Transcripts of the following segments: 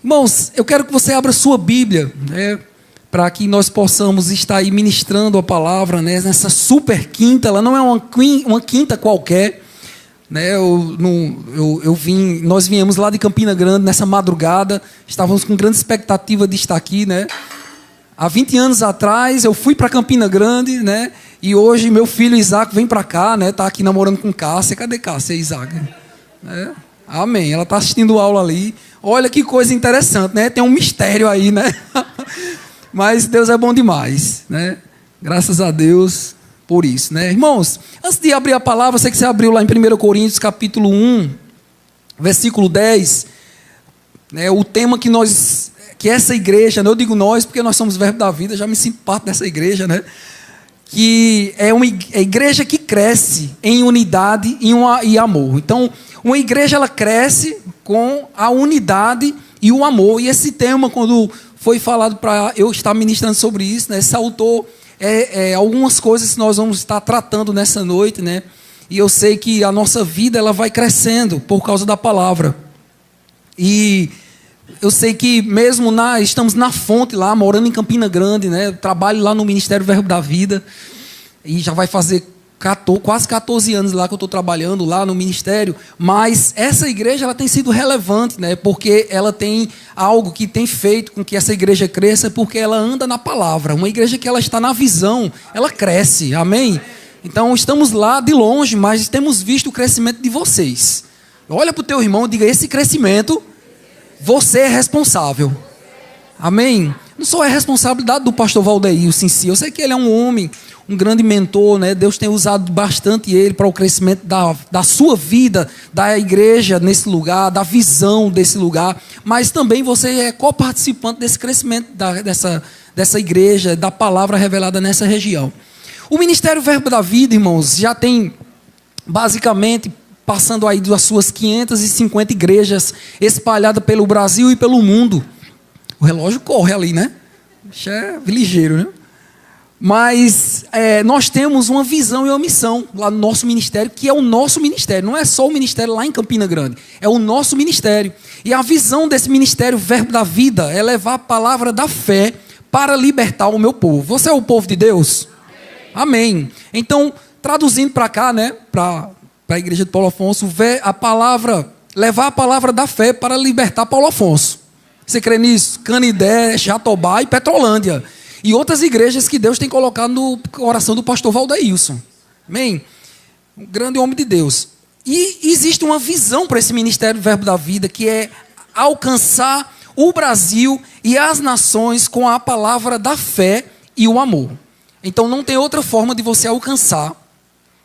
Irmãos, eu quero que você abra sua Bíblia, né, para que nós possamos estar aí ministrando a palavra, né, nessa super quinta. Ela não é uma quinta qualquer, né? Nós viemos lá de Campina Grande nessa madrugada, estávamos com grande expectativa de estar aqui, né? Há 20 anos atrás eu fui para Campina Grande, né? E hoje meu filho Isaac vem para cá, né? Está aqui namorando com Cássia. Cadê Cássia, Isaac? Amém. Ela está assistindo aula ali. Olha que coisa interessante, né? Tem um mistério aí, né? Mas Deus é bom demais, né? Graças a Deus por isso, né? Irmãos, antes de abrir a palavra, eu sei que você abriu lá em 1 Coríntios, capítulo 1, versículo 10, né? O tema que essa igreja, né? Eu digo nós, porque nós somos Verbo da Vida, já me sinto parte dessa igreja, né? Que é uma igreja que cresce em unidade e amor. Então, uma igreja, ela cresce com a unidade e o amor. E esse tema, quando foi falado para eu estar ministrando sobre isso, né, saltou algumas coisas que nós vamos estar tratando nessa noite, né? E eu sei que a nossa vida, ela vai crescendo por causa da palavra. E eu sei que mesmo estamos na fonte lá, morando em Campina Grande, né? Eu trabalho lá no Ministério Verbo da Vida. E já vai fazer quase 14 anos lá que eu estou trabalhando lá no ministério, mas essa igreja, ela tem sido relevante, né? Porque ela tem algo que tem feito com que essa igreja cresça, porque ela anda na palavra. Uma igreja que ela está na visão, ela cresce, amém? Então estamos lá de longe, mas temos visto o crescimento de vocês. Olha para o teu irmão e diga: esse crescimento, você é responsável, amém? Não só é responsabilidade do pastor Valdeilson em si, eu sei que ele é um homem, um grande mentor, né? Deus tem usado bastante ele para o crescimento da sua vida, da igreja nesse lugar, da visão desse lugar, mas também você é coparticipante desse crescimento dessa igreja, da palavra revelada nessa região. O Ministério Verbo da Vida, irmãos, já tem basicamente passando aí das suas 550 igrejas espalhadas pelo Brasil e pelo mundo. O relógio corre ali, né? Isso é ligeiro, né? Mas nós temos uma visão e uma missão lá no nosso ministério, que é o nosso ministério. Não é só o ministério lá em Campina Grande, é o nosso ministério. E a visão desse ministério Verbo da Vida é levar a palavra da fé para libertar o meu povo. Você é o povo de Deus? Amém. Então, traduzindo para cá, né, para a igreja de Paulo Afonso, levar a palavra da fé para libertar Paulo Afonso. Você crê nisso? Canidé, Jatobá e Petrolândia. E outras igrejas que Deus tem colocado no coração do pastor Valdeilson. Amém? Um grande homem de Deus. E existe uma visão para esse ministério do Verbo da Vida, que é alcançar o Brasil e as nações com a palavra da fé e o amor. Então não tem outra forma de você alcançar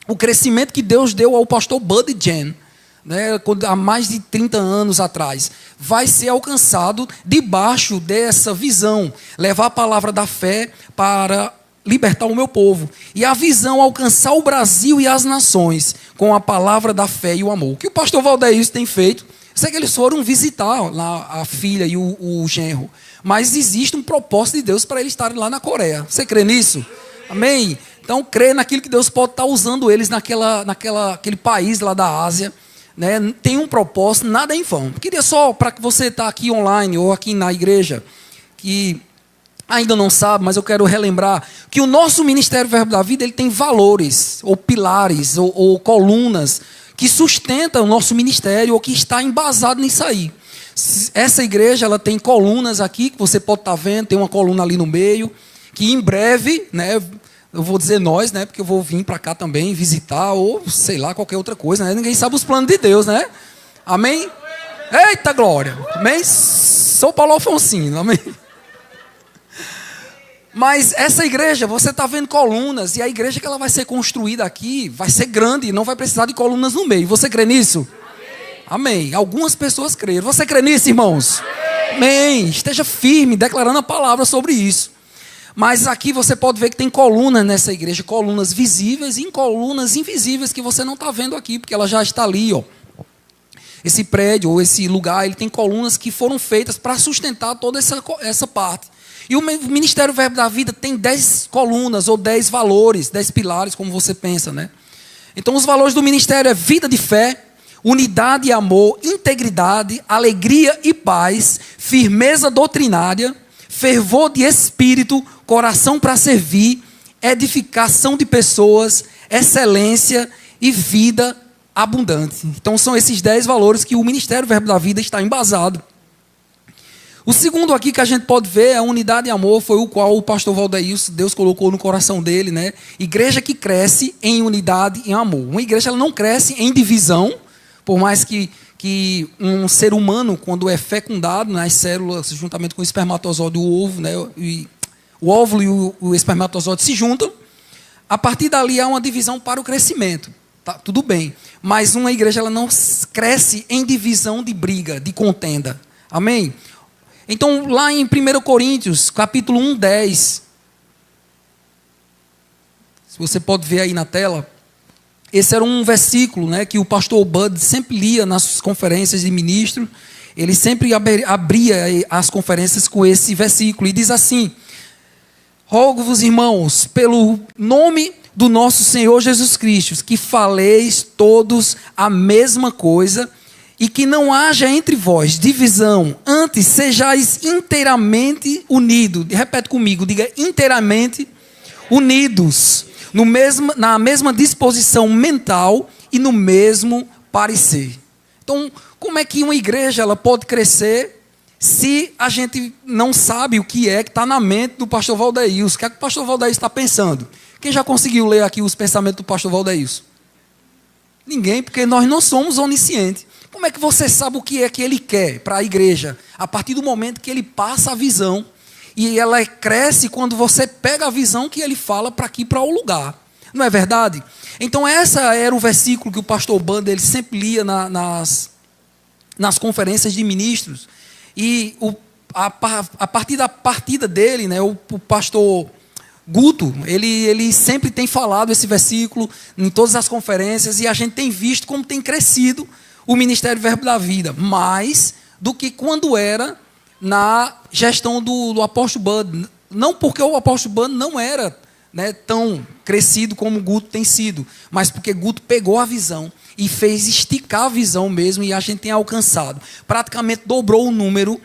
o crescimento que Deus deu ao pastor Buddy Jen, né, há mais de 30 anos atrás, vai ser alcançado debaixo dessa visão, levar a palavra da fé para libertar o meu povo, e a visão alcançar o Brasil e as nações com a palavra da fé e o amor. O que o pastor Valdeilson tem feito? Eu sei que eles foram visitar lá a filha e o genro, mas existe um propósito de Deus para eles estarem lá na Coreia. Você crê nisso? Amém? Então crê naquilo que Deus pode estar usando eles naquele país lá da Ásia, né? Tem um propósito, nada é em vão. Queria só, para que você está aqui online ou aqui na igreja, que ainda não sabe, mas eu quero relembrar que o nosso Ministério Verbo da Vida, ele tem valores, ou pilares, ou colunas, que sustentam o nosso ministério, ou que está embasado nisso aí. Essa igreja, ela tem colunas aqui, que você pode estar vendo, tem uma coluna ali no meio, que em breve, né, eu vou dizer nós, né? Porque eu vou vir para cá também visitar, ou sei lá, qualquer outra coisa, né? Ninguém sabe os planos de Deus, né? Amém? Eita glória! Amém? Sou Paulo Afonsinho, amém? Mas essa igreja, você está vendo colunas, e a igreja que ela vai ser construída aqui vai ser grande, não vai precisar de colunas no meio. Você crê nisso? Amém. Algumas pessoas creram. Você crê nisso, irmãos? Amém. Esteja firme, declarando a palavra sobre isso. Mas aqui você pode ver que tem colunas nessa igreja, colunas visíveis e colunas invisíveis que você não está vendo aqui, porque ela já está ali, ó. Esse prédio ou esse lugar, ele tem colunas que foram feitas para sustentar toda essa parte. E o Ministério Verbo da Vida tem 10 colunas ou 10 valores, 10 pilares, como você pensa, né? Então os valores do ministério é vida de fé, unidade e amor, integridade, alegria e paz, firmeza doutrinária, fervor de espírito, coração para servir, edificação de pessoas, excelência e vida abundante. Então são esses 10 valores que o Ministério Verbo da Vida está embasado. O segundo aqui que a gente pode ver é a unidade e amor, foi o qual o pastor Valdeilson, Deus colocou no coração dele, né? Igreja que cresce em unidade e amor. Uma igreja ela não cresce em divisão, por mais que um ser humano, quando é fecundado nas células, juntamente com o espermatozoide e o ovo, né? O óvulo e o espermatozoide se juntam, a partir dali há uma divisão para o crescimento. Tá, tudo bem. Mas uma igreja ela não cresce em divisão de briga, de contenda. Amém? Então, lá em 1 Coríntios, capítulo 1, 10, se você pode ver aí na tela, esse era um versículo, né, que o pastor Bud sempre lia nas conferências de ministro, ele sempre abria as conferências com esse versículo, e diz assim: rogo-vos, irmãos, pelo nome do nosso Senhor Jesus Cristo, que faleis todos a mesma coisa, e que não haja entre vós divisão, antes sejais inteiramente unidos. Repete comigo, diga inteiramente unidos, na mesma disposição mental e no mesmo parecer. Então, como é que uma igreja ela pode crescer se a gente não sabe o que está na mente do pastor Valdeilson? O que é que o pastor Valdeilson está pensando? Quem já conseguiu ler aqui os pensamentos do pastor Valdeilson? Ninguém, porque nós não somos oniscientes. Como é que você sabe o que é que ele quer para a igreja? A partir do momento que ele passa a visão, e ela cresce quando você pega a visão que ele fala para aqui, para o lugar. Não é verdade? Então, esse era o versículo que o pastor Banda ele sempre lia nas conferências de ministros. E a partir da partida dele, né, o pastor Guto, ele sempre tem falado esse versículo em todas as conferências, e a gente tem visto como tem crescido o Ministério Verbo da Vida, mais do que quando era na gestão do apóstolo Bud. Não porque o apóstolo Bud não era, né, tão crescido como o Guto tem sido, mas porque Guto pegou a visão e fez esticar a visão mesmo, e a gente tem alcançado. Praticamente dobrou o número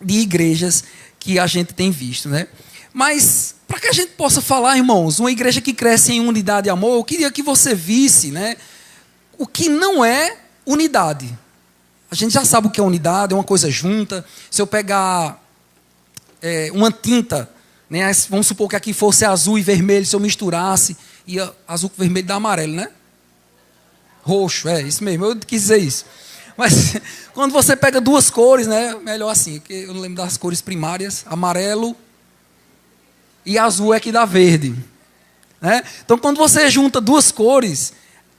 de igrejas que a gente tem visto, né? Mas, para que a gente possa falar, irmãos, uma igreja que cresce em unidade e amor, eu queria que você visse, né, o que não é unidade. A gente já sabe o que é unidade, é uma coisa junta. Se eu pegar uma tinta, né, vamos supor que aqui fosse azul e vermelho, se eu misturasse, ia azul com vermelho dá amarelo, né? Roxo, isso mesmo, eu quis dizer isso. Mas quando você pega duas cores, né, melhor assim, porque eu não lembro das cores primárias, amarelo e azul é que dá verde, né? Então, quando você junta duas cores,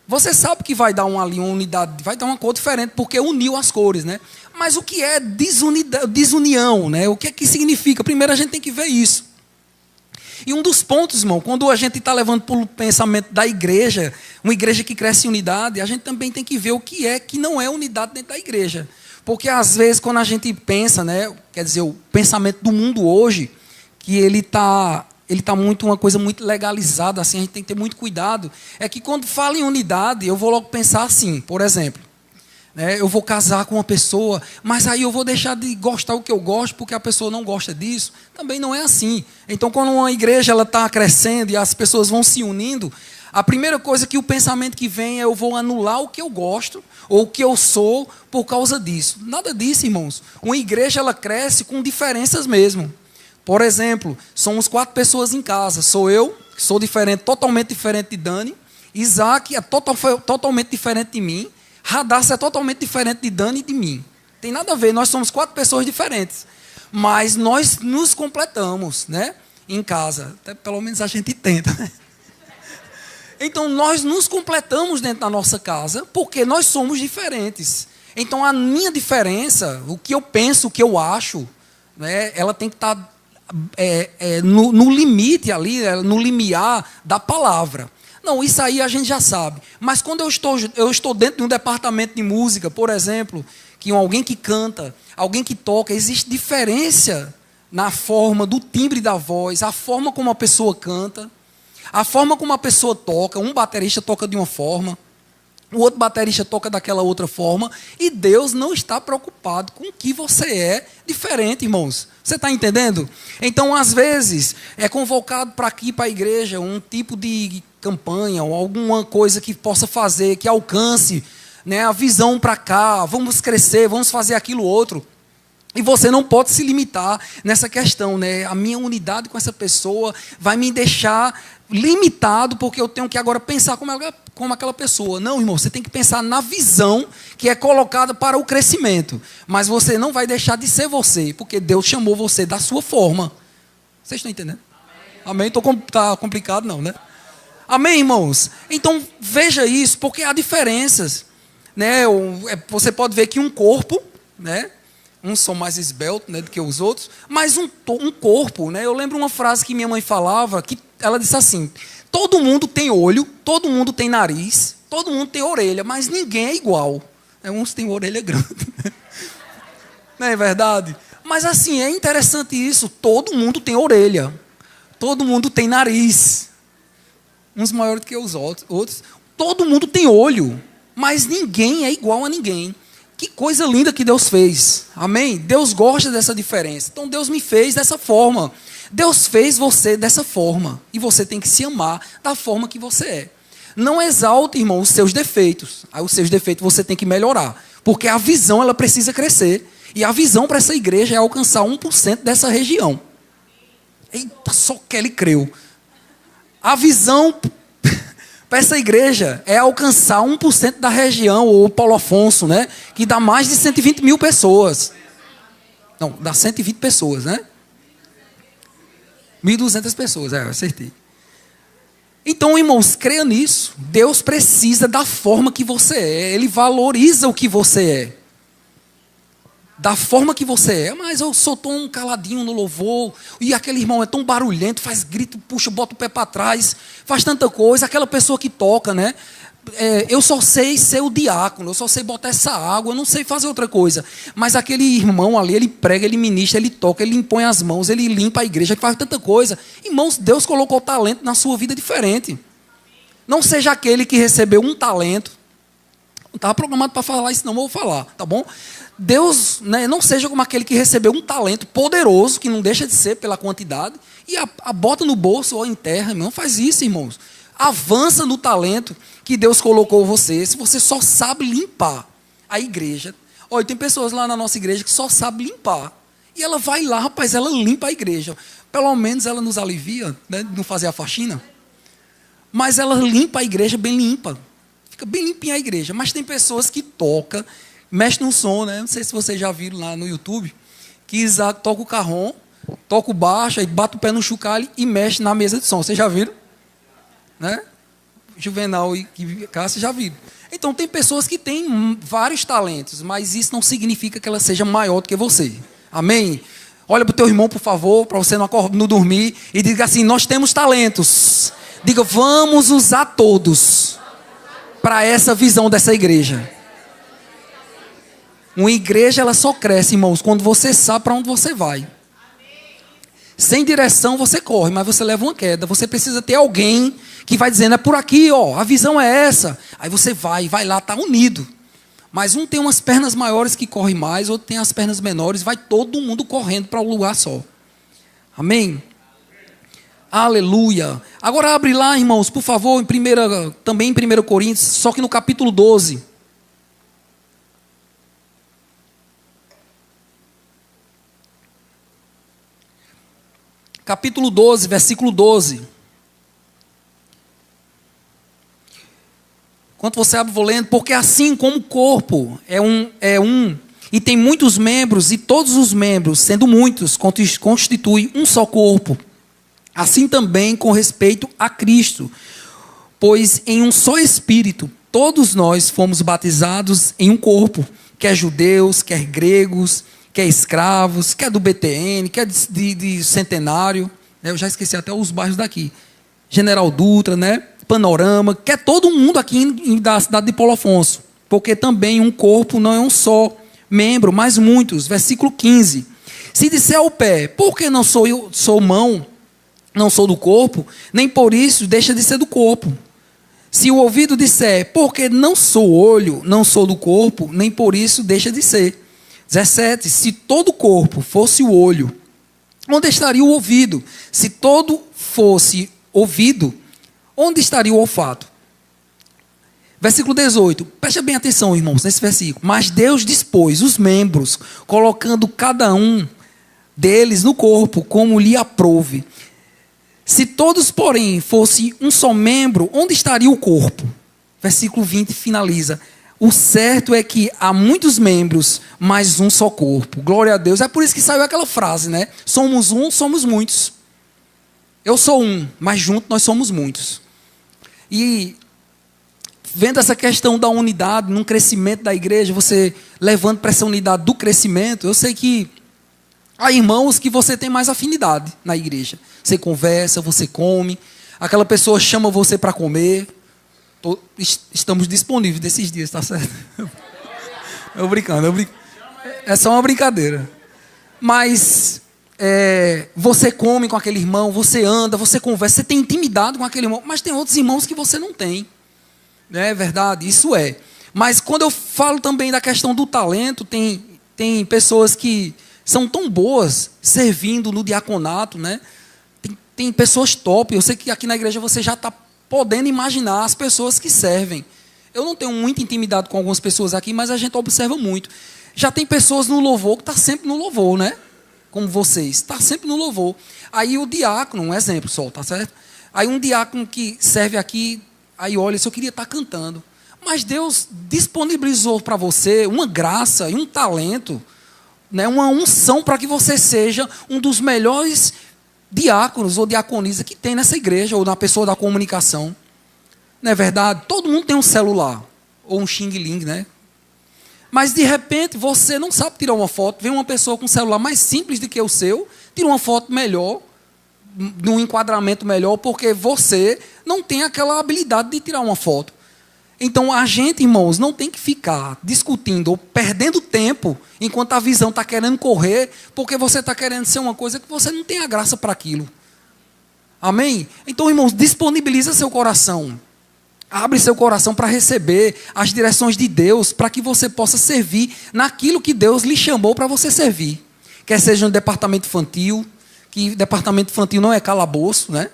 você sabe que vai dar uma unidade, vai dar uma cor diferente, porque uniu as cores, né? Mas o que é desunião, né? O que é que significa? Primeiro a gente tem que ver isso. E um dos pontos, irmão, quando a gente está levando para o pensamento da igreja, uma igreja que cresce em unidade, a gente também tem que ver o que é que não é unidade dentro da igreja. Porque às vezes quando a gente pensa, né, quer dizer, o pensamento do mundo hoje, que ele está muito, uma coisa muito legalizada, assim, a gente tem que ter muito cuidado, é que quando fala em unidade, eu vou logo pensar assim, por exemplo, né, eu vou casar com uma pessoa, mas aí eu vou deixar de gostar o que eu gosto, porque a pessoa não gosta disso. Também não é assim. Então, quando uma igreja está crescendo e as pessoas vão se unindo, a primeira coisa que o pensamento que vem é: eu vou anular o que eu gosto, ou o que eu sou, por causa disso. Nada disso, irmãos. Uma igreja ela cresce com diferenças mesmo. Por exemplo, somos 4 pessoas em casa. Sou eu, que sou diferente, totalmente diferente de Dani. Isaac é totalmente diferente de mim. Radassa é totalmente diferente de Dani e de mim. Tem nada a ver, nós somos 4 pessoas diferentes. Mas nós nos completamos, né? Em casa. Até pelo menos a gente tenta, né? Então nós nos completamos dentro da nossa casa, porque nós somos diferentes. Então a minha diferença, o que eu penso, o que eu acho, né, ela tem que estar no limite ali, no limiar da palavra. Não, isso aí a gente já sabe. Mas quando eu estou dentro de um departamento de música, por exemplo, que alguém que canta, alguém que toca, existe diferença na forma do timbre da voz, a forma como a pessoa canta, a forma como a pessoa toca. Um baterista toca de uma forma, o outro baterista toca daquela outra forma, e Deus não está preocupado com o que você é diferente, irmãos. Você está entendendo? Então, às vezes, é convocado para aqui, para a igreja, um tipo de campanha, ou alguma coisa que possa fazer, que alcance, né, a visão para cá, vamos crescer, vamos fazer aquilo outro. E você não pode se limitar nessa questão, né? A minha unidade com essa pessoa vai me deixar limitado, porque eu tenho que agora pensar como aquela pessoa. Não, irmão, você tem que pensar na visão que é colocada para o crescimento. Mas você não vai deixar de ser você, porque Deus chamou você da sua forma. Vocês estão entendendo? Amém? Tá complicado não, né? Amém, irmãos? Então, veja isso, porque há diferenças, né? Você pode ver que um corpo, né? Uns são mais esbeltos, né, do que os outros, mas um corpo, né? Eu lembro uma frase que minha mãe falava, que ela disse assim: todo mundo tem olho, todo mundo tem nariz, todo mundo tem orelha, mas ninguém é igual. Uns têm orelha grande. Não é verdade? Mas assim, é interessante isso, todo mundo tem orelha, todo mundo tem nariz, uns maiores do que os outros, todo mundo tem olho, mas ninguém é igual a ninguém. Que coisa linda que Deus fez, amém? Deus gosta dessa diferença, então Deus me fez dessa forma, Deus fez você dessa forma, e você tem que se amar da forma que você é. Não exalte, irmão, os seus defeitos, aí os seus defeitos você tem que melhorar, porque a visão ela precisa crescer, e a visão para essa igreja é alcançar 1% dessa região. Eita, só que ele creu. A visão para essa igreja é alcançar 1% da região, ou Paulo Afonso, né? Que dá mais de 120 mil pessoas. Não, dá 120 pessoas, né? 1.200 pessoas, eu acertei. Então, irmãos, creia nisso. Deus precisa da forma que você é. Ele valoriza o que você é. Da forma que você é. Mas eu sou tão caladinho no louvor, e aquele irmão é tão barulhento, faz grito, puxa, bota o pé para trás, faz tanta coisa. Aquela pessoa que toca, né? Eu só sei ser o diácono, eu só sei botar essa água, eu não sei fazer outra coisa. Mas aquele irmão ali, ele prega, ele ministra, ele toca, ele impõe as mãos, ele limpa a igreja, ele faz tanta coisa. Irmãos, Deus colocou talento na sua vida diferente. Não seja aquele que recebeu um talento. Não estava programado para falar isso, não vou falar, tá bom? Deus, né, não seja como aquele que recebeu um talento poderoso, que não deixa de ser pela quantidade, e a bota no bolso ou enterra. Não faz isso, irmãos. Avança no talento que Deus colocou você. Se você só sabe limpar a igreja. Olha, tem pessoas lá na nossa igreja que só sabem limpar. E ela vai lá, rapaz, ela limpa a igreja. Pelo menos ela nos alivia, né, de não fazer a faxina. Mas ela limpa a igreja bem limpa. Fica bem limpinha a igreja. Mas tem pessoas que tocam, mexem no som, né? Não sei se vocês já viram lá no YouTube, que Isaac toca o carrom, toca o baixo, aí bate o pé no chocalho e mexe na mesa de som. Vocês já viram? Né? Juvenal e Cássio já viram. Então tem pessoas que têm vários talentos, mas isso não significa que ela seja maior do que você. Amém? Olha para o teu irmão, por favor, para você não dormir, e diga assim: nós temos talentos. Diga, vamos usar todos para essa visão dessa igreja. Uma igreja, ela só cresce, irmãos, quando você sabe para onde você vai. Sem direção você corre, mas você leva uma queda. Você precisa ter alguém que vai dizendo: é por aqui, ó, a visão é essa. Aí você vai lá, está unido. Mas um tem umas pernas maiores que corre mais, outro tem as pernas menores, vai todo mundo correndo para um lugar só. Amém? Aleluia. Agora abre lá, irmãos, por favor, também em 1 Coríntios, só que no capítulo 12. Capítulo 12, versículo 12. Enquanto você abre, vou lendo. Porque assim como o corpo é um e tem muitos membros, e todos os membros, sendo muitos, constituem um só corpo. Assim também com respeito a Cristo. Pois em um só Espírito, todos nós fomos batizados em um corpo. Quer judeus, quer gregos, quer escravos, quer do BTN, quer de Centenário, né? Eu já esqueci até os bairros daqui, General Dutra, né? Panorama, quer todo mundo aqui da cidade de Paulo Afonso, porque também um corpo não é um só membro, mas muitos. Versículo 15, se disser ao pé, porque não sou mão, não sou do corpo, nem por isso deixa de ser do corpo. Se o ouvido disser, porque não sou olho, não sou do corpo, nem por isso deixa de ser. 17. Se todo o corpo fosse o olho, onde estaria o ouvido? Se todo fosse ouvido, onde estaria o olfato? Versículo 18. Preste bem atenção, irmãos, nesse versículo. Mas Deus dispôs os membros, colocando cada um deles no corpo, como lhe aprouve. Se todos, porém, fossem um só membro, onde estaria o corpo? Versículo 20 finaliza. O certo é que há muitos membros, mas um só corpo. Glória a Deus. É por isso que saiu aquela frase, né? Somos um, somos muitos. Eu sou um, mas junto nós somos muitos. E vendo essa questão da unidade, num crescimento da igreja, você levando para essa unidade do crescimento, eu sei que há irmãos que você tem mais afinidade na igreja. Você conversa, você come, aquela pessoa chama você para comer. Estamos disponíveis desses dias, tá certo? Eu brincando. É só uma brincadeira. Mas você come com aquele irmão, você anda, você conversa, você tem intimidade com aquele irmão, mas tem outros irmãos que você não tem. É verdade, isso é. Mas quando eu falo também da questão do talento, tem pessoas que são tão boas servindo no diaconato, né? Tem pessoas top. Eu sei que aqui na igreja você já está podendo imaginar as pessoas que servem. Eu não tenho muita intimidade com algumas pessoas aqui, mas a gente observa muito. Já tem pessoas no louvor que estão sempre no louvor, né? Como vocês, está sempre no louvor. Aí o diácono, um exemplo só, tá certo? Aí um diácono que serve aqui, aí olha, se eu queria estar cantando. Mas Deus disponibilizou para você uma graça e um talento, né? Uma unção para que você seja um dos melhores diáconos ou diaconisa que tem nessa igreja, ou na pessoa da comunicação. Não é verdade? Todo mundo tem um celular, ou um xing-ling, né? Mas de repente você não sabe tirar uma foto, vem uma pessoa com um celular mais simples do que o seu, tira uma foto melhor, num enquadramento melhor, porque você não tem aquela habilidade de tirar uma foto. Então a gente, irmãos, não tem que ficar discutindo ou perdendo tempo enquanto a visão está querendo correr, porque você está querendo ser uma coisa que você não tem a graça para aquilo. Amém? Então, irmãos, disponibiliza seu coração. Abre seu coração para receber as direções de Deus, para que você possa servir naquilo que Deus lhe chamou para você servir. Quer seja no departamento infantil, que departamento infantil não é calabouço, né?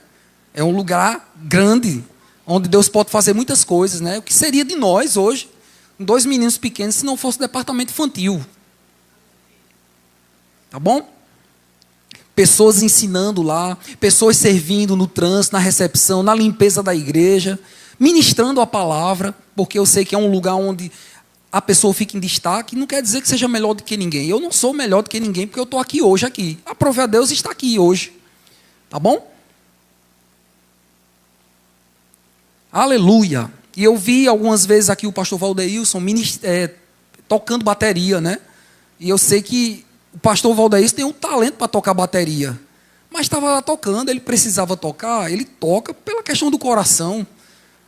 É um lugar grande, onde Deus pode fazer muitas coisas, né? O que seria de nós hoje, 2 meninos pequenos, se não fosse o departamento infantil? Tá bom? Pessoas ensinando lá, pessoas servindo no trânsito, na recepção, na limpeza da igreja, ministrando a palavra, porque eu sei que é um lugar onde a pessoa fica em destaque, não quer dizer que seja melhor do que ninguém. Eu não sou melhor do que ninguém, porque eu estou aqui hoje, aqui. Aprove a Deus estar aqui hoje. Tá bom? Aleluia. E eu vi algumas vezes aqui o pastor Valdeilson tocando bateria, né? E eu sei que o pastor Valdeilson tem um talento para tocar bateria. Mas estava lá tocando, ele precisava tocar, ele toca pela questão do coração.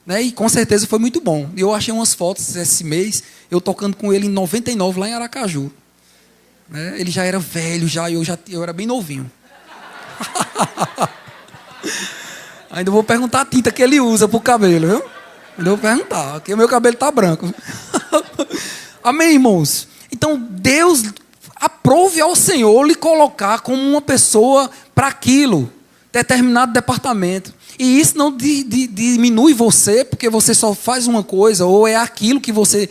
Né? E com certeza foi muito bom. Eu achei umas fotos esse mês, eu tocando com ele em 99 lá em Aracaju. Né? Ele já era velho, eu era bem novinho. Ainda vou perguntar a tinta que ele usa para o cabelo, viu? Ainda vou perguntar, porque o meu cabelo está branco. Amém, irmãos? Então, Deus aprove ao Senhor lhe colocar como uma pessoa para aquilo, determinado departamento. E isso não diminui você, porque você só faz uma coisa, ou é aquilo que você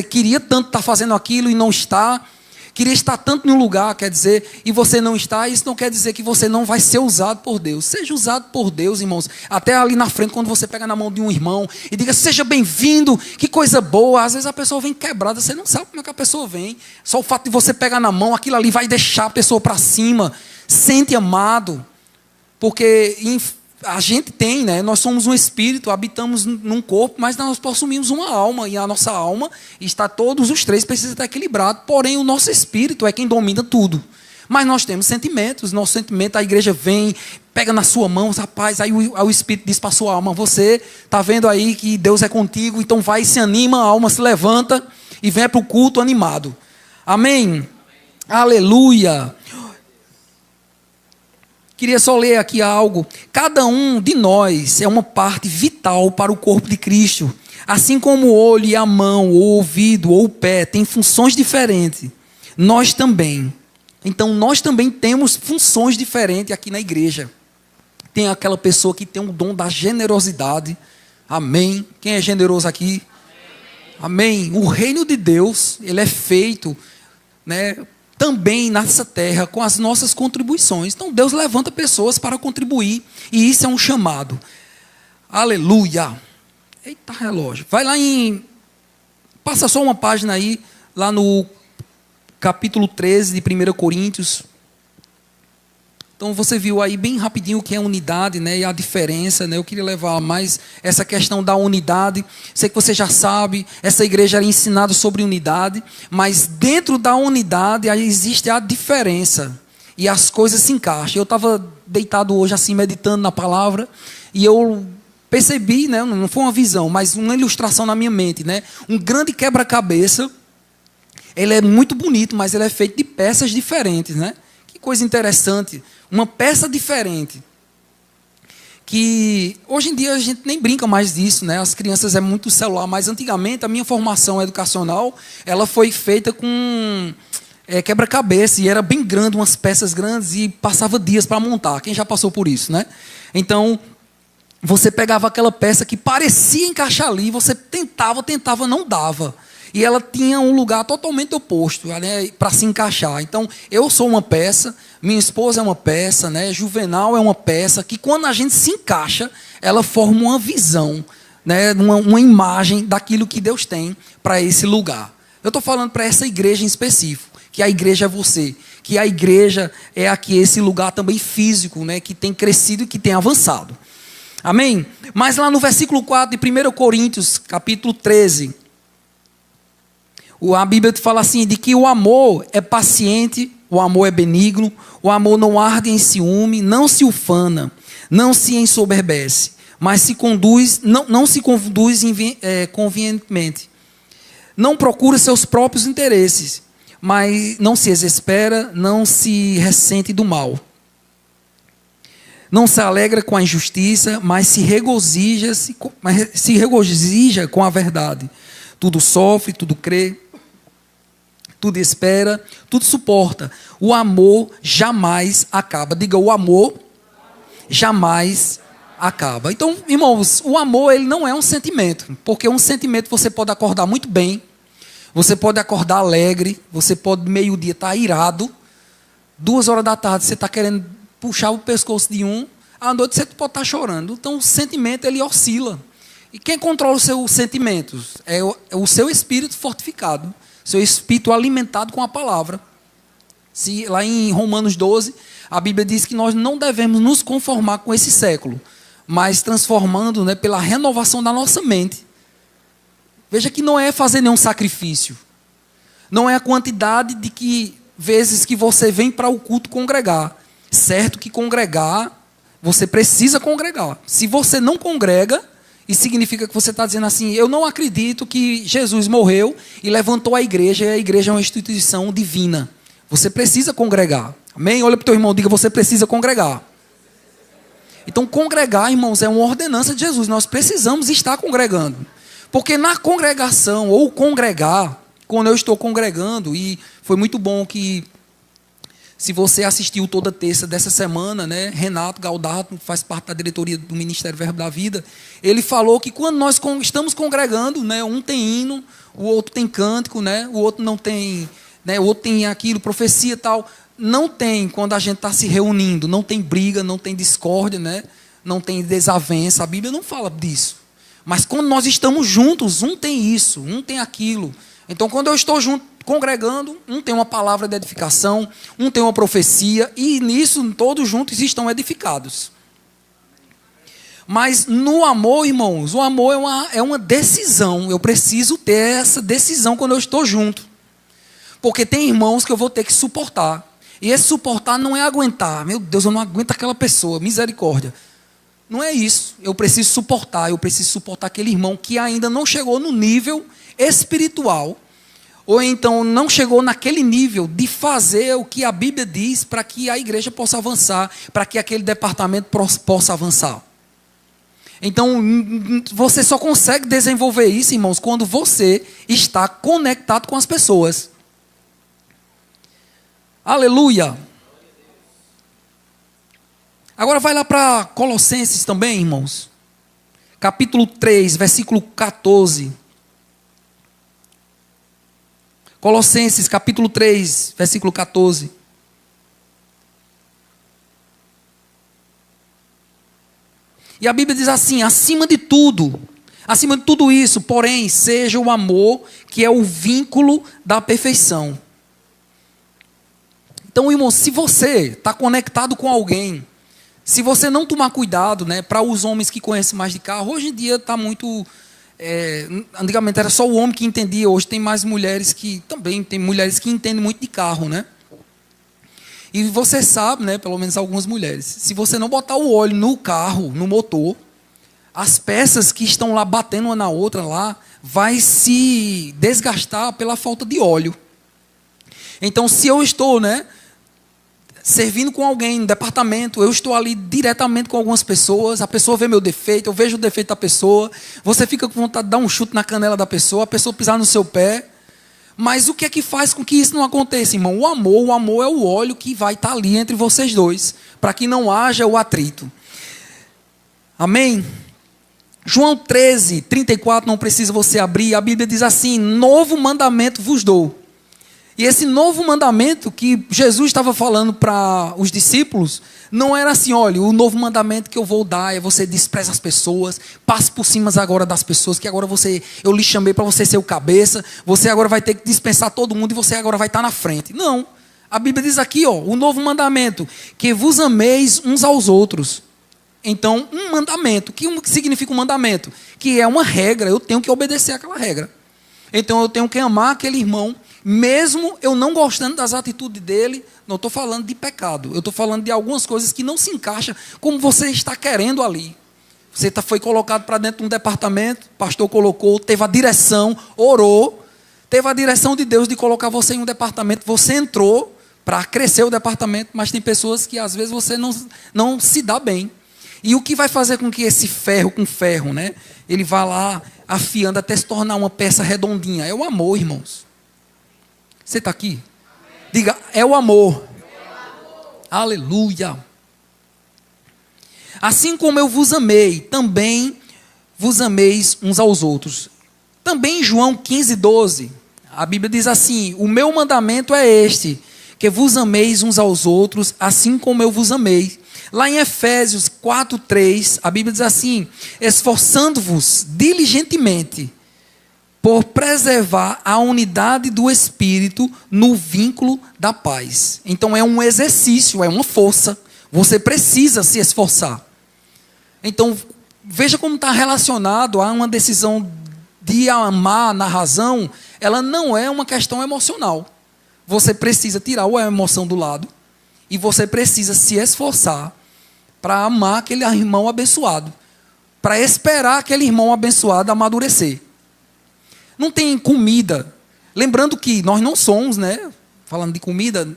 queria tanto estar fazendo aquilo e não está. Queria estar tanto em um lugar, quer dizer, e você não está, isso não quer dizer que você não vai ser usado por Deus. Seja usado por Deus, irmãos. Até ali na frente, quando você pega na mão de um irmão e diga, seja bem-vindo, que coisa boa. Às vezes a pessoa vem quebrada, você não sabe como é que a pessoa vem. Só o fato de você pegar na mão, aquilo ali vai deixar a pessoa para cima. Sente amado. Porque a gente tem, né? Nós somos um espírito, habitamos num corpo, mas nós possuímos uma alma, e a nossa alma está, todos os três precisam estar equilibrados, porém o nosso espírito é quem domina tudo. Mas nós temos sentimentos, nosso sentimento, a igreja vem, pega na sua mão, rapaz, aí o espírito diz para a sua alma, você está vendo aí que Deus é contigo, então vai e se anima, a alma se levanta e vem para o culto animado. Amém? Aleluia! Queria só ler aqui algo. Cada um de nós é uma parte vital para o corpo de Cristo. Assim como o olho e a mão, ou o ouvido, ou o pé têm funções diferentes, nós também. Então, nós também temos funções diferentes aqui na igreja. Tem aquela pessoa que tem o dom da generosidade. Amém. Quem é generoso aqui? Amém. O reino de Deus, ele é feito, né, também nessa terra com as nossas contribuições. Então, Deus levanta pessoas para contribuir. E isso é um chamado. Aleluia. Eita, relógio. Vai lá em... Passa só uma página aí, lá no capítulo 13 de 1 Coríntios. Então você viu aí bem rapidinho o que é unidade, né, e a diferença, né? Eu queria levar mais essa questão da unidade. Sei que você já sabe, essa igreja era ensinada sobre unidade, mas dentro da unidade aí existe a diferença. E as coisas se encaixam. Eu estava deitado hoje assim, meditando na palavra, e eu percebi, né, não foi uma visão, mas uma ilustração na minha mente, né? Um grande quebra-cabeça. Ele é muito bonito, mas ele é feito de peças diferentes, né? Que coisa interessante. Uma peça diferente. Que hoje em dia a gente nem brinca mais disso, né? As crianças é muito celular, mas antigamente a minha formação educacional, ela foi feita com quebra-cabeça, e era bem grande, umas peças grandes, e passava dias para montar. Quem já passou por isso, né? Então, você pegava aquela peça que parecia encaixar ali, você tentava, não dava. E ela tinha um lugar totalmente oposto, né, para se encaixar. Então, eu sou uma peça, minha esposa é uma peça, né, Juvenal é uma peça, que quando a gente se encaixa, ela forma uma visão, né, uma imagem daquilo que Deus tem para esse lugar. Eu estou falando para essa igreja em específico, que a igreja é você, que a igreja é aqui esse lugar também físico, né, que tem crescido e que tem avançado. Amém? Mas lá no versículo 4 de 1 Coríntios, capítulo 13... A Bíblia fala assim, de que o amor é paciente, o amor é benigno, o amor não arde em ciúme, não se ufana, não se ensoberbece, mas não se conduz convenientemente. Não procura seus próprios interesses, mas não se exaspera, não se ressente do mal. Não se alegra com a injustiça, mas se regozija com a verdade. Tudo sofre, tudo crê, tudo espera, tudo suporta. O amor jamais acaba. Diga, o amor jamais acaba. Então, irmãos, o amor, ele não é um sentimento. Porque um sentimento você pode acordar muito bem, você pode acordar alegre, você pode meio-dia estar irado, 2 horas da tarde você está querendo puxar o pescoço de um, à noite você pode estar chorando. Então, o sentimento, ele oscila. E quem controla os seus sentimentos? É o seu espírito fortificado. Seu espírito alimentado com a palavra. Lá em Romanos 12, a Bíblia diz que nós não devemos nos conformar com esse século, mas transformando, né, pela renovação da nossa mente. Veja que não é fazer nenhum sacrifício. Não é a quantidade de vezes que você vem para o culto congregar. Certo que congregar, você precisa congregar. Se você não congrega, isso significa que você está dizendo assim, eu não acredito que Jesus morreu e levantou a igreja, e a igreja é uma instituição divina. Você precisa congregar. Amém? Olha para o teu irmão, diga, você precisa congregar. Então, congregar, irmãos, é uma ordenança de Jesus. Nós precisamos estar congregando. Porque na congregação, ou congregar, quando eu estou congregando, e foi muito bom que, se você assistiu toda terça dessa semana, né, Renato Galdardo, faz parte da diretoria do Ministério Verbo da Vida, ele falou que quando nós estamos congregando, né, um tem hino, o outro tem cântico, né, o outro não tem, né, o outro tem aquilo, profecia e tal. Não tem, quando a gente está se reunindo, não tem briga, não tem discórdia, né, não tem desavença. A Bíblia não fala disso. Mas quando nós estamos juntos, um tem isso, um tem aquilo. Então, quando eu estou junto, congregando, um tem uma palavra de edificação, um tem uma profecia, e nisso todos juntos estão edificados. Mas no amor, irmãos, o amor é uma decisão. Eu preciso ter essa decisão quando eu estou junto. Porque tem irmãos que eu vou ter que suportar. E esse suportar não é aguentar. Meu Deus, eu não aguento aquela pessoa, misericórdia. Não é isso. Eu preciso suportar aquele irmão que ainda não chegou no nível espiritual Ou então não chegou naquele nível de fazer o que a Bíblia diz para que a igreja possa avançar, para que aquele departamento possa avançar. Então, você só consegue desenvolver isso, irmãos, quando você está conectado com as pessoas. Aleluia! Agora vai lá para Colossenses também, irmãos. Capítulo 3, versículo 14. Colossenses, capítulo 3, versículo 14. E a Bíblia diz assim: acima de tudo isso, porém, seja o amor, que é o vínculo da perfeição. Então, irmão, se você está conectado com alguém, se você não tomar cuidado, né, para os homens que conhecem mais de carro, hoje em dia está muito... antigamente era só o homem que entendia, hoje tem mais mulheres que também, tem mulheres que entendem muito de carro, né? E você sabe, né, pelo menos algumas mulheres, se você não botar o óleo no carro, no motor, as peças que estão lá batendo uma na outra lá, vai se desgastar pela falta de óleo. Então, se eu estou, né, servindo com alguém no departamento, eu estou ali diretamente com algumas pessoas, a pessoa vê meu defeito, eu vejo o defeito da pessoa, você fica com vontade de dar um chute na canela da pessoa, a pessoa pisar no seu pé. Mas o que é que faz com que isso não aconteça, irmão? O amor é o óleo que vai estar ali entre vocês dois, para que não haja o atrito. Amém? João 13, 34, não precisa você abrir, a Bíblia diz assim: novo mandamento vos dou. E esse novo mandamento que Jesus estava falando para os discípulos, não era assim: olha, o novo mandamento que eu vou dar é você despreze as pessoas, passe por cima agora das pessoas, que agora eu lhe chamei para você ser o cabeça, você agora vai ter que dispensar todo mundo e você agora vai estar na frente. Não, a Bíblia diz aqui, ó, o novo mandamento, que vos ameis uns aos outros. Então, um mandamento, o que significa um mandamento? Que é uma regra, eu tenho que obedecer aquela regra. Então, eu tenho que amar aquele irmão, mesmo eu não gostando das atitudes dele. Não estou falando de pecado, eu estou falando de algumas coisas que não se encaixam como você está querendo ali. Você foi colocado para dentro de um departamento, o pastor colocou, teve a direção, orou, teve a direção de Deus de colocar você em um departamento, você entrou para crescer o departamento, mas tem pessoas que às vezes você não se dá bem. E o que vai fazer com que esse ferro com ferro, né, ele vá lá afiando até se tornar uma peça redondinha? É o amor, irmãos. Você está aqui? Diga, é o amor. Aleluia. Assim como eu vos amei, também vos ameis uns aos outros. Também em João 15, 12, a Bíblia diz assim: o meu mandamento é este, que vos ameis uns aos outros, assim como eu vos amei. Lá em Efésios 4, 3, a Bíblia diz assim: esforçando-vos diligentemente por preservar a unidade do Espírito no vínculo da paz. Então é um exercício, é uma força. Você precisa se esforçar. Então, veja como está relacionado a uma decisão de amar na razão. Ela não é uma questão emocional. Você precisa tirar a emoção do lado e você precisa se esforçar para amar aquele irmão abençoado, para esperar aquele irmão abençoado amadurecer. Não tem comida. Lembrando que nós não somos, né? Falando de comida,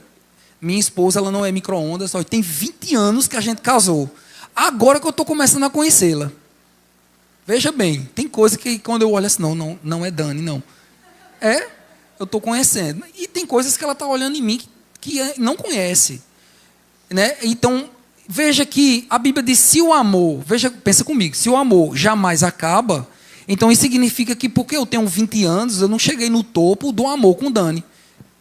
minha esposa, ela não é micro-ondas, só tem 20 anos que a gente casou. Agora que eu estou começando a conhecê-la. Veja bem, tem coisa que quando eu olho assim, não é Dani, não. Eu estou conhecendo. E tem coisas que ela está olhando em mim que não conhece. Né? Então, veja que a Bíblia diz: se o amor, pensa comigo, se o amor jamais acaba, então isso significa que porque eu tenho 20 anos, eu não cheguei no topo do amor com Dani.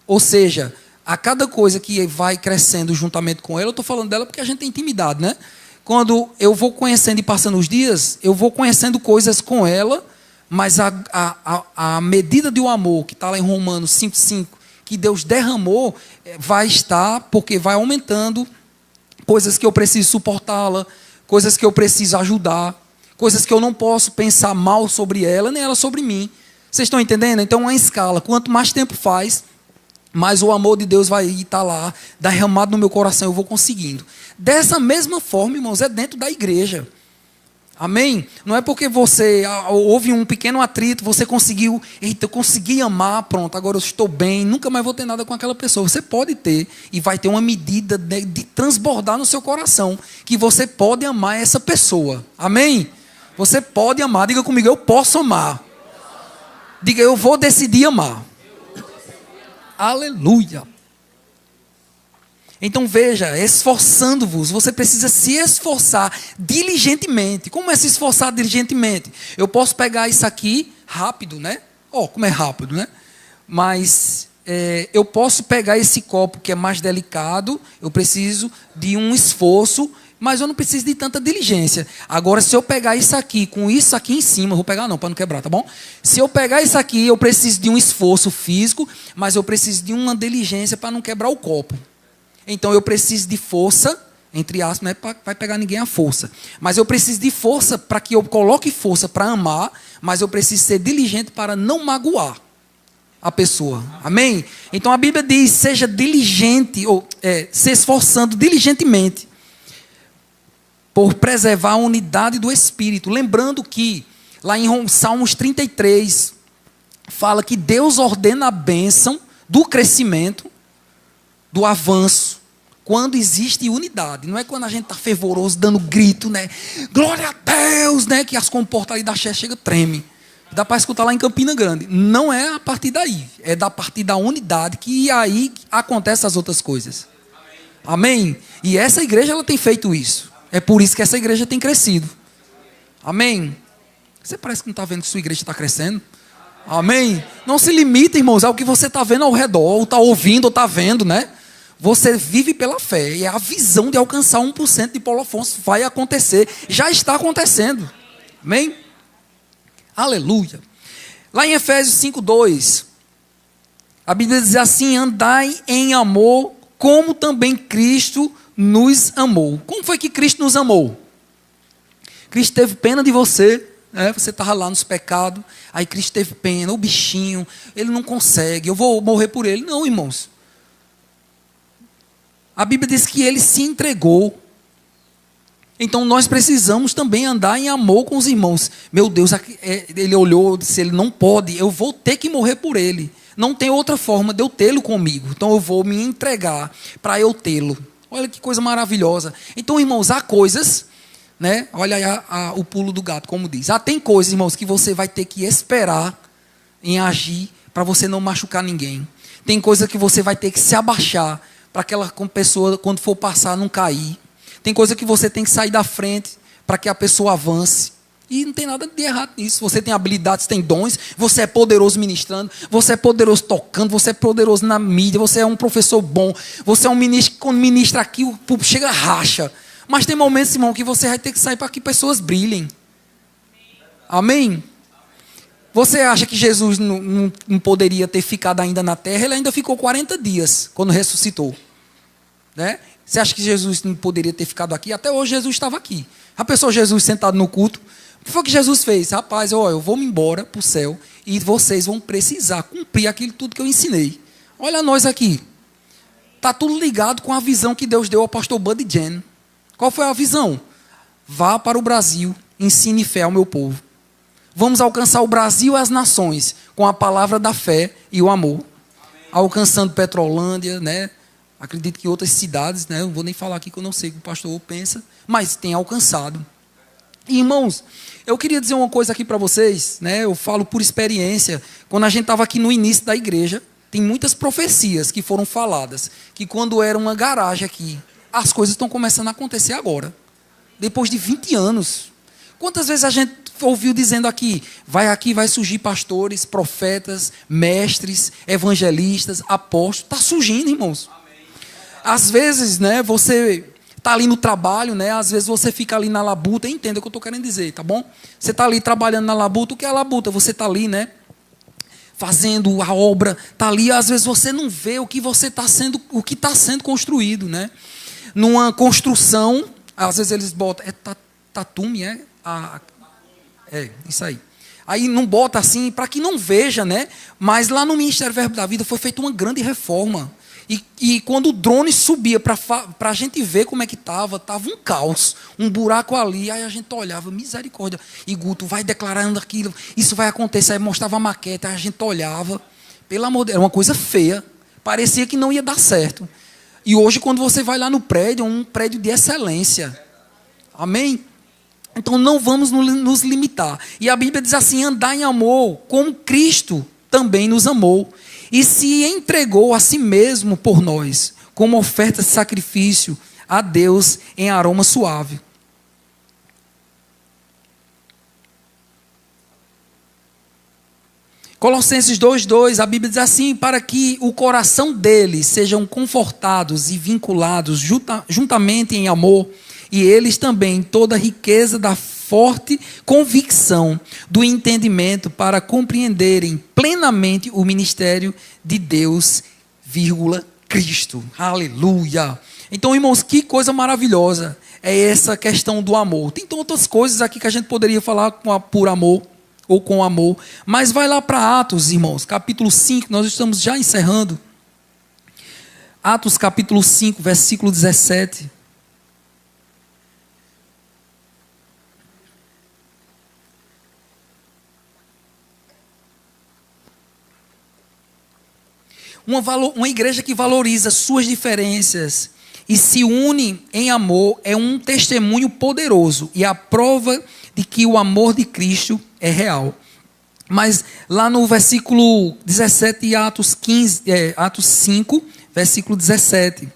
Ou seja, a cada coisa que vai crescendo juntamente com ela, eu estou falando dela porque a gente tem intimidade, né? Quando eu vou conhecendo e passando os dias, eu vou conhecendo coisas com ela, mas a medida de um amor, que está lá em Romanos 5,5, que Deus derramou, vai estar, porque vai aumentando coisas que eu preciso suportá-la, coisas que eu preciso ajudar, coisas que eu não posso pensar mal sobre ela, nem ela sobre mim. Vocês estão entendendo? Então, uma escala. Quanto mais tempo faz, mais o amor de Deus vai estar lá, derramado no meu coração, eu vou conseguindo. Dessa mesma forma, irmãos, é dentro da igreja. Amém? Não é porque você houve um pequeno atrito, você conseguiu, eita, eu consegui amar, pronto, agora eu estou bem, nunca mais vou ter nada com aquela pessoa. Você pode ter, e vai ter uma medida de transbordar no seu coração, que você pode amar essa pessoa. Amém? Você pode amar, diga comigo, eu posso amar. Diga, eu vou decidir amar. Aleluia. Então veja, esforçando-vos, você precisa se esforçar diligentemente. Como é se esforçar diligentemente? Eu posso pegar isso aqui rápido, né? Como é rápido, né? Mas eu posso pegar esse copo que é mais delicado, eu preciso de um esforço, mas eu não preciso de tanta diligência. Agora, se eu pegar isso aqui, com isso aqui em cima, eu vou pegar não, para não quebrar, tá bom? Se eu pegar isso aqui, eu preciso de um esforço físico, mas eu preciso de uma diligência para não quebrar o copo. Então eu preciso de força, entre aspas, não é para vai pegar ninguém a força, mas eu preciso de força para que eu coloque força para amar, mas eu preciso ser diligente para não magoar a pessoa. Amém? Então a Bíblia diz, seja diligente, ou se esforçando diligentemente por preservar a unidade do Espírito. Lembrando que lá em Salmos 33 fala que Deus ordena a bênção do crescimento, do avanço, quando existe unidade. Não é quando a gente está fervoroso, dando grito, né? Glória a Deus, né? Que as comportas ali da Xé chega treme. Dá para escutar lá em Campina Grande. Não é a partir daí. É da partir da unidade que aí acontecem as outras coisas. Amém? E essa igreja ela tem feito isso. É por isso que essa igreja tem crescido. Amém? Você parece que não está vendo que sua igreja está crescendo. Amém? Não se limite, irmãos, ao que você está vendo ao redor, ou está ouvindo, ou está vendo, né? Você vive pela fé, e a visão de alcançar 1% de Paulo Afonso vai acontecer, já está acontecendo. Amém? Aleluia. Lá em Efésios 5:2, a Bíblia diz assim, andai em amor, como também Cristo nos amou. Como foi que Cristo nos amou? Cristo teve pena de você, você estava lá nos pecados, aí Cristo teve pena, o bichinho, ele não consegue, eu vou morrer por ele. Não, irmãos. A Bíblia diz que ele se entregou. Então nós precisamos também andar em amor com os irmãos. Meu Deus, ele olhou e disse, ele não pode, eu vou ter que morrer por ele. Não tem outra forma de eu tê-lo comigo. Então eu vou me entregar para eu tê-lo. Olha que coisa maravilhosa. Então, irmãos, há coisas, né? Olha aí o pulo do gato, como diz. Tem coisas, irmãos, que você vai ter que esperar em agir para você não machucar ninguém. Tem coisas que você vai ter que se abaixar para aquela pessoa, quando for passar, não cair. Tem coisa que você tem que sair da frente para que a pessoa avance. E não tem nada de errado nisso. Você tem habilidades, tem dons, você é poderoso ministrando, você é poderoso tocando, você é poderoso na mídia, você é um professor bom, você é um ministro que quando ministra aqui, o público chega racha. Mas tem momentos, irmão, que você vai ter que sair para que pessoas brilhem. Amém? Você acha que Jesus não poderia ter ficado ainda na terra? Ele ainda ficou 40 dias quando ressuscitou. Né? Você acha que Jesus não poderia ter ficado aqui? Até hoje Jesus estava aqui. A pessoa Jesus sentado no culto. O que foi que Jesus fez? Rapaz, eu vou me embora para o céu e vocês vão precisar cumprir aquilo tudo que eu ensinei. Olha nós aqui. Está tudo ligado com a visão que Deus deu ao pastor Buddy Jen. Qual foi a visão? Vá para o Brasil, ensine fé ao meu povo. Vamos alcançar o Brasil e as nações com a palavra da fé e o amor. Amém. Alcançando Petrolândia, né? Acredito que outras cidades, né? Não vou nem falar aqui que eu não sei o que o pastor pensa, mas tem alcançado. E, irmãos, eu queria dizer uma coisa aqui para vocês, né? Eu falo por experiência. Quando a gente estava aqui no início da igreja, tem muitas profecias que foram faladas, que quando era uma garagem aqui, as coisas estão começando a acontecer agora. Depois de 20 anos. Quantas vezes a gente ouviu dizendo aqui vai surgir pastores, profetas, mestres, evangelistas, apóstolos. Está surgindo, irmãos. Amém. Às vezes, né, você está ali no trabalho, né, às vezes você fica ali na labuta, entenda o que eu estou querendo dizer, tá bom? Você está ali trabalhando na labuta, o que é a labuta? Você está ali, né, fazendo a obra, está ali, às vezes você não vê o que está sendo construído, né? Numa construção, às vezes eles botam, tatume, isso aí. Aí não bota assim, para que não veja, né? Mas lá no Ministério Verbo da Vida foi feita uma grande reforma. E quando o drone subia para a gente ver como é que estava um caos, um buraco ali. Aí a gente olhava, misericórdia. E Guto vai declarando aquilo, isso vai acontecer. Aí mostrava a maquete, aí a gente olhava. Pelo amor de Deus, era uma coisa feia. Parecia que não ia dar certo. E hoje, quando você vai lá no prédio, é um prédio de excelência. Amém? Então não vamos nos limitar. E a Bíblia diz assim: andar em amor, como Cristo também nos amou e se entregou a si mesmo por nós, como oferta de sacrifício a Deus em aroma suave. Colossenses 2:2, a Bíblia diz assim: para que o coração deles sejam confortados e vinculados juntamente em amor, e eles também toda a riqueza da forte convicção do entendimento para compreenderem plenamente o ministério de Deus, Cristo. Aleluia! Então, irmãos, que coisa maravilhosa é essa questão do amor. Tem tantas coisas aqui que a gente poderia falar por amor ou com amor, mas vai lá para Atos, irmãos, capítulo 5, nós estamos já encerrando. Atos capítulo 5, versículo 17. Uma igreja que valoriza suas diferenças e se une em amor é um testemunho poderoso e a prova de que o amor de Cristo é real. Mas lá no versículo 17 de Atos 5, versículo 17.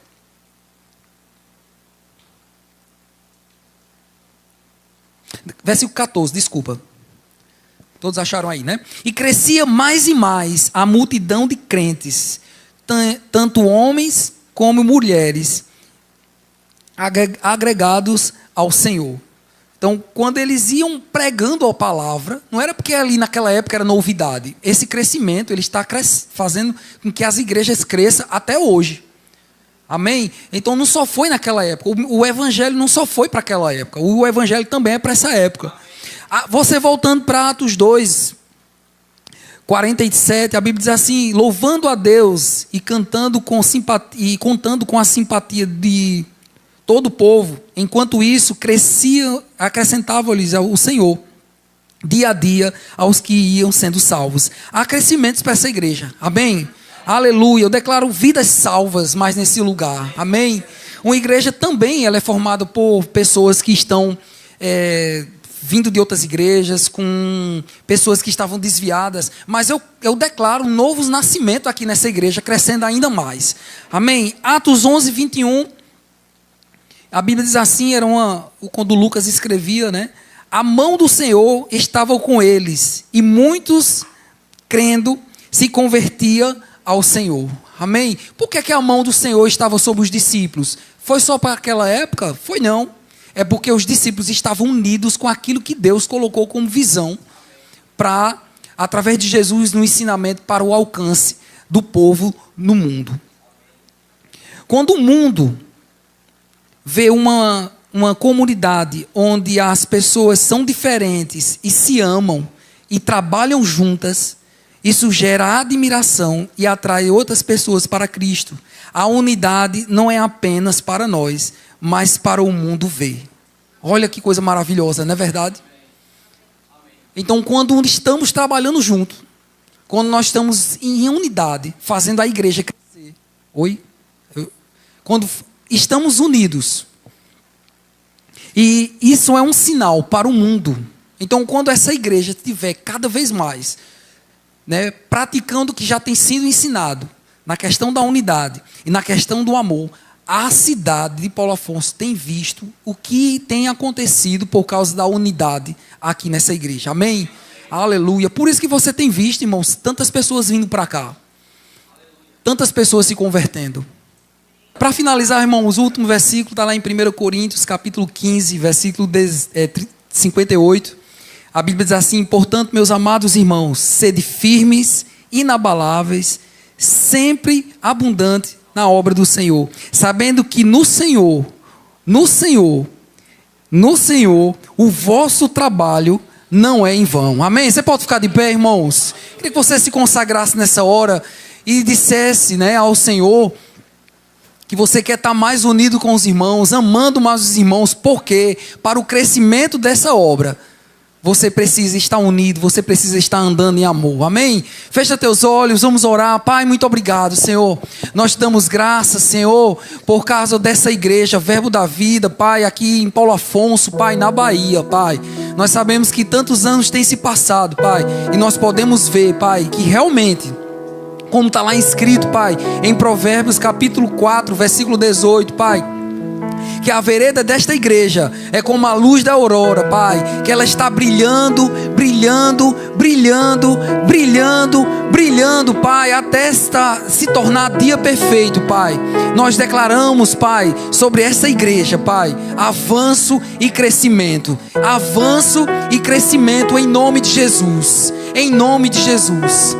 Versículo 14, desculpa. Todos acharam aí, né? E crescia mais e mais a multidão de crentes, tanto homens como mulheres, agregados ao Senhor. Então, quando eles iam pregando a palavra, não era porque ali naquela época era novidade. Esse crescimento, ele está fazendo com que as igrejas cresçam até hoje. Amém? Então, não só foi naquela época. O evangelho não só foi para aquela época. O evangelho também é para essa época. Você voltando para Atos 2, 47, a Bíblia diz assim: louvando a Deus e cantando com simpatia, e contando com a simpatia de todo o povo, enquanto isso crescia, acrescentava-lhes o Senhor, dia a dia, aos que iam sendo salvos. Há crescimentos para essa igreja, amém? Aleluia, eu declaro vidas salvas mais nesse lugar, amém? Uma igreja também, ela é formada por pessoas que estão vindo de outras igrejas, com pessoas que estavam desviadas, mas eu declaro um novo nascimento aqui nessa igreja, crescendo ainda mais, amém? Atos 11, 21, a Bíblia diz assim, quando Lucas escrevia, né? A mão do Senhor estava com eles, e muitos, crendo, se convertiam ao Senhor, amém? Por que a mão do Senhor estava sobre os discípulos? Foi só para aquela época? Foi não. É porque os discípulos estavam unidos com aquilo que Deus colocou como visão para, através de Jesus, no ensinamento para o alcance do povo no mundo. Quando o mundo vê uma comunidade onde as pessoas são diferentes e se amam e trabalham juntas, isso gera admiração e atrai outras pessoas para Cristo. A unidade não é apenas para nós, mas para o mundo ver. Olha que coisa maravilhosa, não é verdade? Então, quando estamos trabalhando junto, quando nós estamos em unidade, fazendo a igreja crescer, quando estamos unidos, e isso é um sinal para o mundo. Então, quando essa igreja estiver cada vez mais, né, praticando o que já tem sido ensinado, na questão da unidade e na questão do amor, a cidade de Paulo Afonso tem visto o que tem acontecido por causa da unidade aqui nessa igreja. Amém? Aleluia. Por isso que você tem visto, irmãos, tantas pessoas vindo para cá. Tantas pessoas se convertendo. Para finalizar, irmãos, o último versículo está lá em 1 Coríntios, capítulo 15, versículo 58. A Bíblia diz assim: portanto, meus amados irmãos, sede firmes, inabaláveis, sempre abundante na obra do Senhor, sabendo que no Senhor, o vosso trabalho não é em vão. Amém? Você pode ficar de pé, irmãos? Queria que você se consagrasse nessa hora e dissesse, né, ao Senhor que você quer estar mais unido com os irmãos, amando mais os irmãos, porque para o crescimento dessa obra, você precisa estar unido, você precisa estar andando em amor, amém? Fecha teus olhos, vamos orar. Pai, muito obrigado, Senhor. Nós te damos graças, Senhor, por causa dessa igreja, Verbo da Vida, Pai, aqui em Paulo Afonso, Pai, na Bahia, Pai. Nós sabemos que tantos anos têm se passado, Pai, e nós podemos ver, Pai, que realmente, como está lá escrito, Pai, em Provérbios capítulo 4, versículo 18, Pai, que a vereda desta igreja é como a luz da aurora, Pai, que ela está brilhando, brilhando, brilhando, brilhando, brilhando, Pai, até se tornar dia perfeito, Pai. Nós declaramos, Pai, sobre essa igreja, Pai, avanço e crescimento, avanço e crescimento em nome de Jesus, em nome de Jesus.